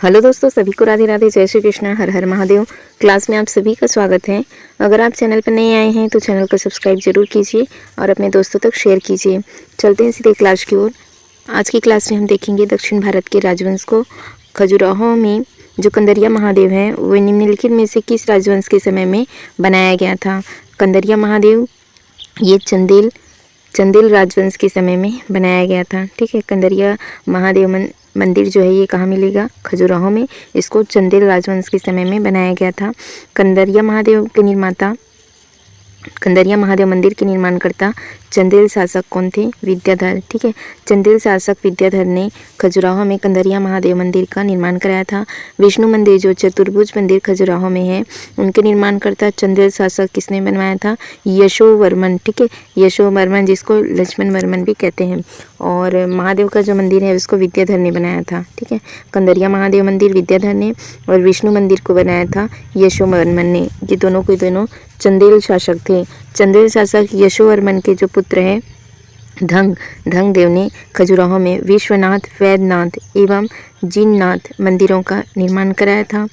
Hello दोस्तों, सभी को राधे राधे, जय श्री कृष्ण, हर हर महादेव। क्लास में आप सभी का स्वागत है। अगर आप चैनल पर नए आए हैं तो चैनल को सब्सक्राइब जरूर कीजिए और अपने दोस्तों तक शेयर कीजिए। चलते हैं सीधे क्लास की ओर। आज की क्लास में हम देखेंगे दक्षिण भारत के राजवंश को। खजुराहो में जो कंदरिया महादेव है वो निम्नलिखित में से किस राजवंश के समय में बनाया गया था? कंदरिया महादेव ये चंदेल राजवंश के समय में बनाया गया था। ठीक है, कंदरिया महादेव मंदिर जो है ये कहाँ मिलेगा? खजुराहो में। इसको चंदेल राजवंश के समय में बनाया गया था। कंदरिया महादेव मंदिर के निर्माणकर्ता चंदेल शासक कौन थे? विद्याधर। ठीक है, चंदेल शासक विद्याधर ने खजुराहो में कंदरिया महादेव मंदिर का निर्माण कराया था। विष्णु मंदिर जो चतुर्भुज मंदिर खजुराहो में है, उनके निर्माणकर्ता चंदेल शासक किसने बनवाया था? यशोवर्मन। ठीक है, यशोवर्मन जिसको लक्ष्मण वर्मन भी कहते हैं। और महादेव का जो मंदिर है उसको विद्याधर ने बनाया था। ठीक है, कंदरिया महादेव मंदिर विद्याधर ने और विष्णु मंदिर को बनाया था यशोवर्मन ने। ये दोनों चंदेल शासक थे। चंदेल शासक यशोवर्मन के जो पुत्र हैं धंग देव ने खजुराहो में विश्वनाथ, वैद्यनाथ एवं जिननाथ मंदिरों का निर्माण कराया था।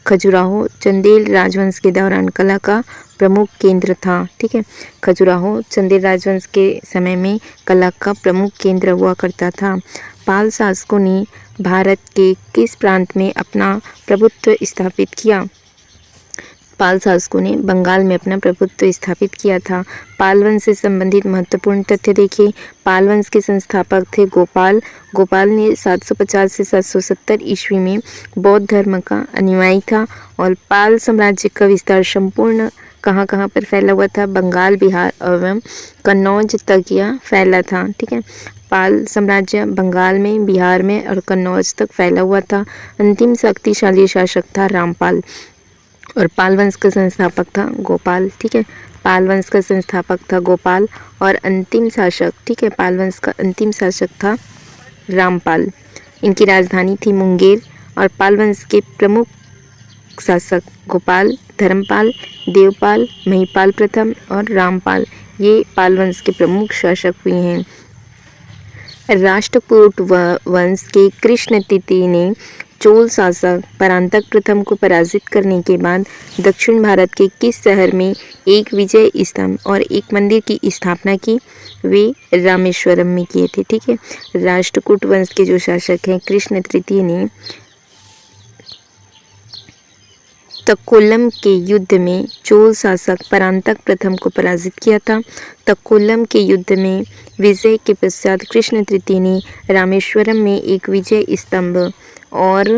खजुराहो चंदेल राजवंश के दौरान कला का प्रमुख केंद्र था। ठीक है, खजुराहो चंदेल राजवंश के समय में कला का प्रमुख केंद्र हुआ करता था। पाल शासकों ने भारत के किस प्रांत में अपना प्रभुत्व स्थापित किया? पाल शासकों ने बंगाल में अपना प्रभुत्व स्थापित किया था। पाल वंश से संबंधित महत्वपूर्ण तथ्य देखिए। पाल वंश के संस्थापक थे गोपाल। गोपाल ने 750 से 770 ईस्वी में बौद्ध धर्म का अनुयायी था। और पाल साम्राज्य का विस्तार संपूर्ण कहाँ पर फैला हुआ था? बंगाल, बिहार एवं कन्नौज तक यह फैला था। ठीक है, पाल साम्राज्य बंगाल में, बिहार में और कन्नौज तक फैला हुआ था। अंतिम शक्तिशाली शासक था रामपाल और पाल वंश का संस्थापक था गोपाल। ठीक है, पाल वंश का संस्थापक था गोपाल और अंतिम शासक, ठीक है, पाल वंश का अंतिम शासक था रामपाल। इनकी राजधानी थी मुंगेर। और पाल वंश के प्रमुख शासक गोपाल, धर्मपाल, देवपाल, महिपाल प्रथम और रामपाल, ये पाल वंश के प्रमुख शासक हुए हैं। राष्ट्रकूट वंश के कृष्ण तृतीय ने चोल शासक परांतक प्रथम को पराजित करने के बाद दक्षिण भारत के किस शहर में एक विजय स्तंभ और एक मंदिर की स्थापना की? वे रामेश्वरम में किए थे। ठीक है, राष्ट्रकूट वंश के जो शासक हैं कृष्ण तृतीय ने तक्कोलम के युद्ध में चोल शासक परांतक प्रथम को पराजित किया था। तक्कोलम के युद्ध में विजय के पश्चात कृष्ण तृतीय ने रामेश्वरम में एक विजय स्तंभ और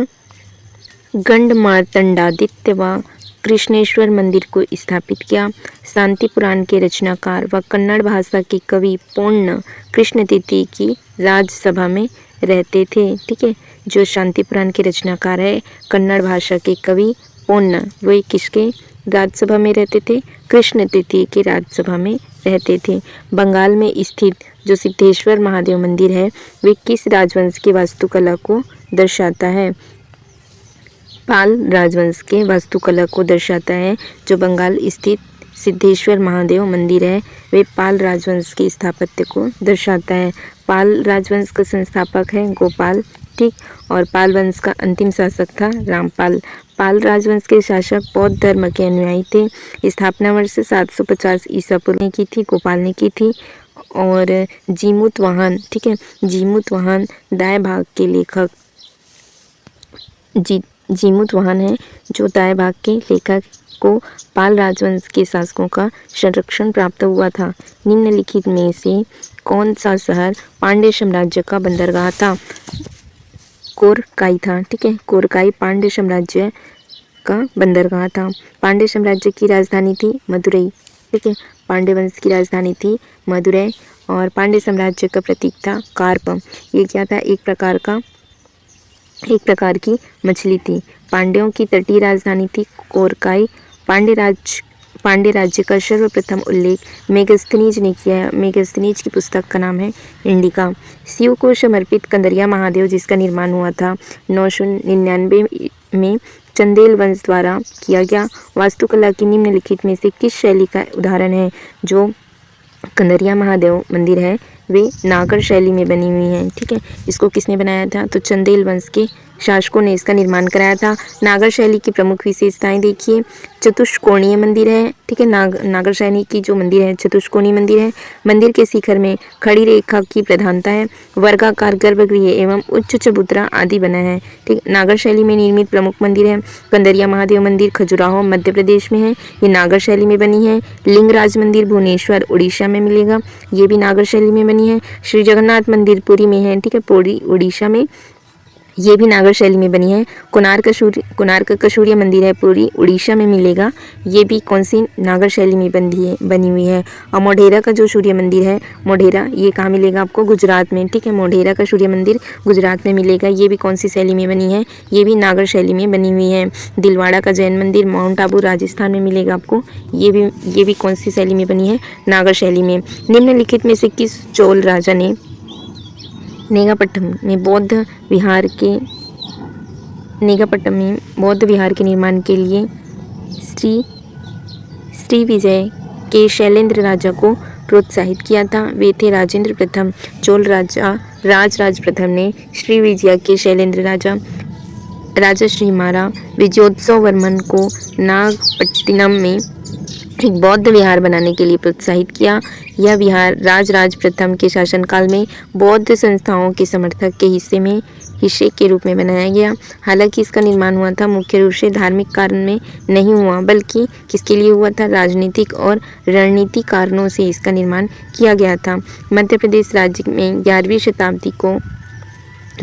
गंडमार्तंडादित्य व कृष्णेश्वर मंदिर को स्थापित किया। शांति पुराण के रचनाकार व कन्नड़ भाषा के कवि पोन्न कृष्ण तृतीय की राजसभा में रहते थे। ठीक है, जो शांति पुराण के रचनाकार है कन्नड़ भाषा के कवि पोन्न, वे किसके राजसभा में रहते थे? कृष्ण तृतीय के राजसभा में रहते थे। बंगाल में स्थित जो सिद्धेश्वर महादेव मंदिर है वे किस राजवंश की वास्तुकला को दर्शाता है? पाल राजवंश के वास्तुकला को दर्शाता है। जो बंगाल स्थित सिद्धेश्वर महादेव मंदिर है वे पाल राजवंश के स्थापत्य को दर्शाता है। पाल राजवंश का संस्थापक है गोपाल। ठीक, और पाल वंश का अंतिम शासक था रामपाल। पाल राजवंश के शासक बौद्ध धर्म के अनुयायी थे। स्थापना वर्ष 750 ईसा पूर्व ने की थी, गोपाल ने की थी। और जीमूतवाहन, ठीक है, जीमूतवाहन दाएं भाग के लेखक जीमूतवाहन है जो दाएं भाग के लेखक को पाल राजवंश के शासकों का संरक्षण प्राप्त हुआ था। निम्नलिखित में से कौन सा शहर पांड्य साम्राज्य का बंदरगाह था? कोरकाई था। ठीक है, कोरकाई पांड्य साम्राज्य का बंदरगाह था। पांड्य साम्राज्य की राजधानी थी मदुरई। ठीक है, पांड्य वंश की राजधानी थी मदुरई और पांड्य साम्राज्य का प्रतीक था कार्प। ये क्या था? एक प्रकार की मछली थी। पांड्यों की तटीय राजधानी थी कोरकाई। पांड्य राज्य का सर्वप्रथम उल्लेख मेगस्थनीज ने किया है। मेगस्थनीज की पुस्तक का नाम है इंडिका। शिव को समर्पित कंदरिया महादेव जिसका निर्माण हुआ था 999 में चंदेल वंश द्वारा किया गया। वास्तुकला की निम्नलिखित में से किस शैली का उदाहरण है? जो कंदरिया महादेव मंदिर है वे नागर शैली में बनी हुई हैं। ठीक है, इसको किसने बनाया था? तो चंदेल वंश के शासकों ने इसका निर्माण कराया था। नागर शैली की प्रमुख विशेषताएं देखिए, चतुष्कोणीय मंदिर है, ठीक है। नागर शैली की जो मंदिर है चतुष्कोणीय मंदिर है। मंदिर के शिखर में खड़ी रेखा की प्रधानता है। वर्गाकार गर्भगृह एवं उच्च चबूतरा आदि बना है, ठीक। नागर शैली में निर्मित प्रमुख मंदिर है कंदरिया महादेव मंदिर खजुराहो मध्य प्रदेश में है, ये नागर शैली में बनी है। लिंगराज मंदिर भुवनेश्वर उड़ीसा में मिलेगा, ये भी नागर शैली में बनी है। श्री जगन्नाथ मंदिर पुरी में है, ठीक है, पुरी उड़ीसा में, ये भी नागर शैली में बनी है। कोणार्क का सूर्य मंदिर है पुरी उड़ीसा में मिलेगा, ये भी कौन सी नागर शैली में बनी हुई है। और मोढेरा का जो सूर्य मंदिर है मोढेरा, ये कहाँ मिलेगा आपको, गुजरात में, ठीक है। मोढेरा का सूर्य मंदिर गुजरात में मिलेगा, ये भी कौन सी शैली में बनी है, ये भी नागर शैली में बनी हुई है। दिलवाड़ा का जैन मंदिर माउंट आबू राजस्थान में मिलेगा आपको, ये भी कौन सी शैली में बनी है, नागर शैली में। निम्नलिखित में से किस चोल राजा ने नेगापट्टम में बौद्ध विहार के निर्माण के लिए श्री विजय के शैलेंद्र राजा को प्रोत्साहित किया था। वे थे राजेंद्र प्रथम। चोल राजा राज प्रथम ने श्री विजय के शैलेंद्र राजा श्रीमारा विजयोत्सव वर्मन को नागपट्टिनम में एक बौद्ध विहार बनाने के लिए प्रोत्साहित किया। यह विहार राज प्रथम के शासनकाल में बौद्ध संस्थाओं के समर्थक के हिस्से के रूप में बनाया गया। हालांकि इसका निर्माण हुआ था मुख्य रूप से धार्मिक कारण में नहीं हुआ, बल्कि किसके लिए हुआ था, राजनीतिक और रणनीतिक कारणों से इसका निर्माण किया गया था। मध्य प्रदेश राज्य में 11वीं शताब्दी को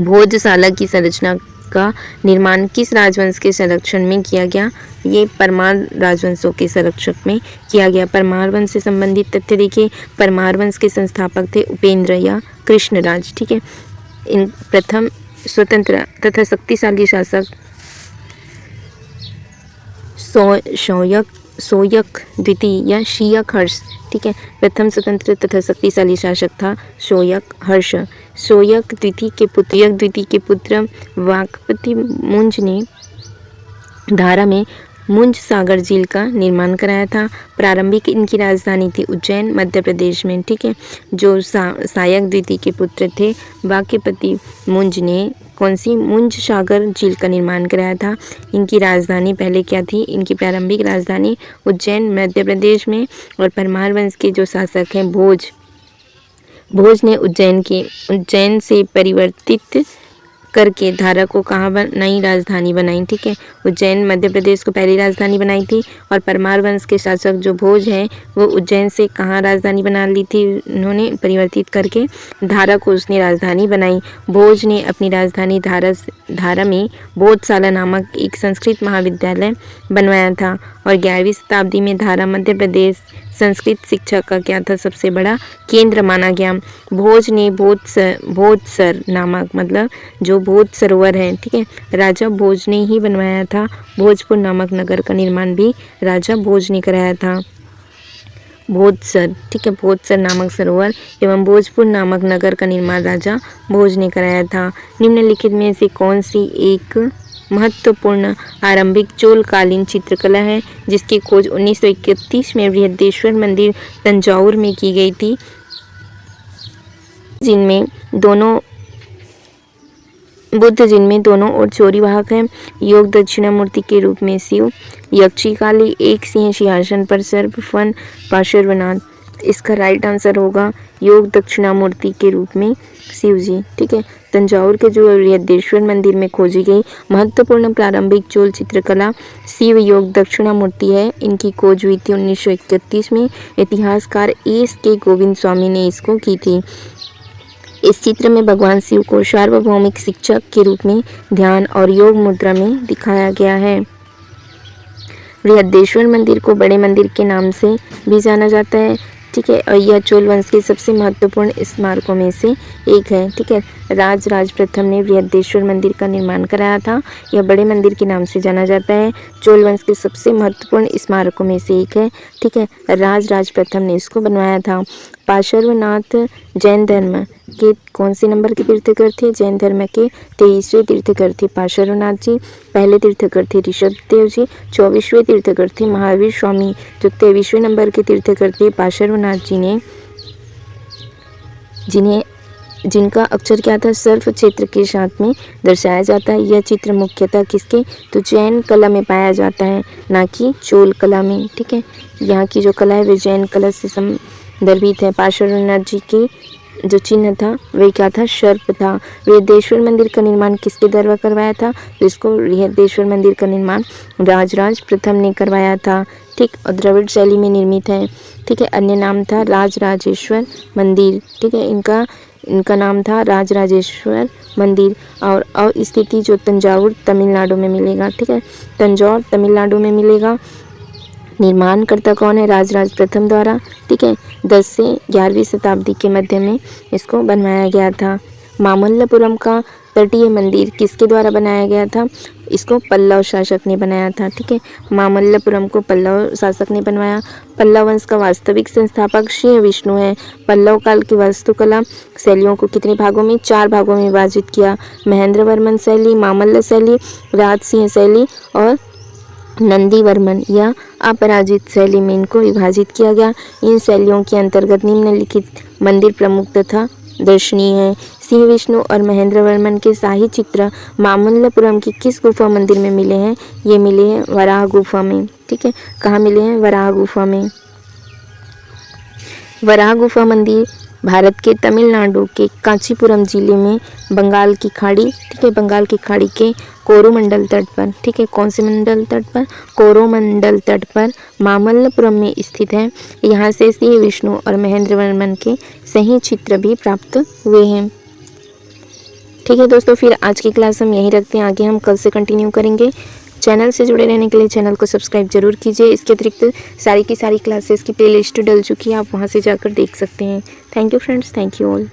भोजशाला की संरचना का निर्माण किस राजवंश के संरक्षण में किया गया, ये परमार राजवंशों के संरक्षक में किया गया। परमार वंश से संबंधित तथ्य देखिए, परमार वंश के संस्थापक थे उपेंद्र या कृष्णराज, ठीक है। इन प्रथम स्वतंत्र तथा शक्तिशाली शासक सोयक द्वितीय या शियक हर्ष, ठीक है। प्रथम स्वतंत्र तथा शक्तिशाली शासक था सोयक हर्ष। सोयक द्वितीय के पुत्र वाकपति मुंज ने धारा में मुंज सागर झील का निर्माण कराया था। प्रारंभिक इनकी राजधानी थी उज्जैन मध्य प्रदेश में, ठीक है। जो सायक द्वितीय के पुत्र थे वाकपति मुंज ने कौन सी मुंज सागर झील का निर्माण कराया था। इनकी राजधानी पहले क्या थी, इनकी प्रारंभिक राजधानी उज्जैन मध्य प्रदेश में। और परमार वंश के जो शासक हैं भोज ने उज्जैन से परिवर्तित करके धारा को कहाँ नई राजधानी बनाई, ठीक है। उज्जैन मध्य प्रदेश को पहली राजधानी बनाई थी। और परमार वंश के शासक जो भोज हैं वो उज्जैन से कहाँ राजधानी बना ली थी, उन्होंने परिवर्तित करके धारा को उसने राजधानी बनाई। भोज ने अपनी राजधानी धारा में बोधशाला नामक एक संस्कृत महाविद्यालय बनवाया था। और 11वीं शताब्दी में धारा मध्य प्रदेश संस्कृत शिक्षा का क्या था, सबसे बड़ा केंद्र माना गया। भोज ने बोधसर नामक, मतलब जो बोध सरोवर है, ठीक है, राजा भोज ने ही बनवाया था। भोजपुर नामक नगर का निर्माण भी राजा भोज ने कराया था। बोधसर, ठीक है, बोधसर नामक सरोवर एवं भोजपुर नामक नगर का निर्माण राजा भोज ने कराया था। निम्नलिखित में से कौन सी एक महत्वपूर्ण आरंभिक चोलकालीन चित्रकला है जिसकी खोज 1931 में बृहदेश्वर मंदिर तंजावुर में की गई थी, जिनमें दोनों ओर चोरी वाहक हैं। योग दक्षिणामूर्ति के रूप में शिव, यक्षी काली, एक सिंह सिंहासन पर सर्प फन पार्श्वनाथ। इसका राइट आंसर होगा योग दक्षिणामूर्ति के रूप में शिव जी, ठीक है। तंजावुर के जो बृहदेश्वर मंदिर में खोजी गई महत्वपूर्ण प्रारंभिक चोल चित्रकला शिव योग दक्षिणामूर्ति है। इनकी खोज हुई थी 1931 में। इतिहासकार S.K. गोविंद स्वामी ने इसको की थी। इस चित्र में भगवान शिव को सार्वभौमिक शिक्षक के रूप में ध्यान और योग मुद्रा में दिखाया गया है। बृहदेश्वर मंदिर को बड़े मंदिर के नाम से भी जाना जाता है, ठीक है। और यह चोल वंश के सबसे महत्वपूर्ण स्मारकों में से एक है, ठीक है। राज प्रथम ने बृहदेश्वर मंदिर का निर्माण कराया था। यह बड़े मंदिर के नाम से जाना जाता है। चोल वंश के सबसे महत्वपूर्ण स्मारकों में से एक है, ठीक है। राज प्रथम ने इसको बनवाया था। पार्श्वनाथ जैन धर्म के कौन से नंबर के तीर्थकर थे, जैन धर्म के 23वें तीर्थकर थे पार्श्वनाथ जी। पहले तीर्थकर थे ऋषभदेव जी। 24वें तीर्थकर थे महावीर स्वामी, जो 23वें नंबर के तीर्थकर थे पार्श्वनाथ जी ने, जिन्हें जिनका अक्षर क्या था, सर्व क्षेत्र के साथ में दर्शाया जाता है। यह चित्र मुख्यतः किसके, तो जैन कला में पाया जाता है, ना कि चोल कला में। ठीक है, यहाँ की जो कला है वे जैन कला से संदर्भित है। पार्श्वनाथ जी के जो चिन्ह था वह क्या था, सर्प था। बृहदेश्वर मंदिर का निर्माण किसके द्वारा करवाया था, तो इसको बृहदेश्वर मंदिर का निर्माण राजराज प्रथम ने करवाया था। ठीक, और द्रविड़ शैली में निर्मित है। ठीक है, अन्य नाम था राजराजेश्वर मंदिर। ठीक है, इनका नाम था राजराजेश्वर मंदिर। और स्थिति जो तंजावुर तमिलनाडु में मिलेगा। ठीक है, तंजौर तमिलनाडु में मिलेगा। निर्माणकर्ता कौन है, राजराज प्रथम द्वारा। ठीक है, 10 से 11वीं शताब्दी के मध्य में इसको बनवाया गया था। मामल्लपुरम का तटीय मंदिर किसके द्वारा बनाया गया था, इसको पल्लव शासक ने बनाया था। ठीक है, मामल्लपुरम को पल्लव शासक ने बनवाया। पल्लव वंश का वास्तविक संस्थापक श्री विष्णु है। पल्लव काल की वास्तुकला शैलियों को कितने भागों में, 4 भागों में विभाजित किया। महेंद्र वर्मन शैली, मामल्ल शैली, राजसिंह शैली और नंदीवर्मन या अपराजित शैली में इनको विभाजित किया गया। इन शैलियों के अंतर्गत निम्नलिखित मंदिर प्रमुख तथा दर्शनीय है। सिंह विष्णु और महेंद्र वर्मन के शाही चित्र मामल्लपुरम की किस गुफा मंदिर में मिले हैं, ये मिले हैं वराह गुफा में। ठीक है, कहाँ मिले हैं, वराह गुफा में। वराह गुफा मंदिर भारत के तमिलनाडु के कांचीपुरम जिले में बंगाल की खाड़ी, ठीक है, बंगाल की खाड़ी के कोरोमंडल तट पर, ठीक है, कौन से मंडल तट पर, कोरोमंडल तट पर मामल्लपुरम में स्थित है। यहाँ से सिंह विष्णु और महेंद्र वर्मन के सही चित्र भी प्राप्त हुए हैं। ठीक है दोस्तों, फिर आज की क्लास हम यहीं रखते हैं, आगे हम कल से कंटिन्यू करेंगे। चैनल से जुड़े रहने के लिए चैनल को सब्सक्राइब जरूर कीजिए। इसके अतिरिक्त सारी की सारी क्लासेस की प्लेलिस्ट डल चुकी है, आप वहां से जाकर देख सकते हैं। Thank you friends, thank you all.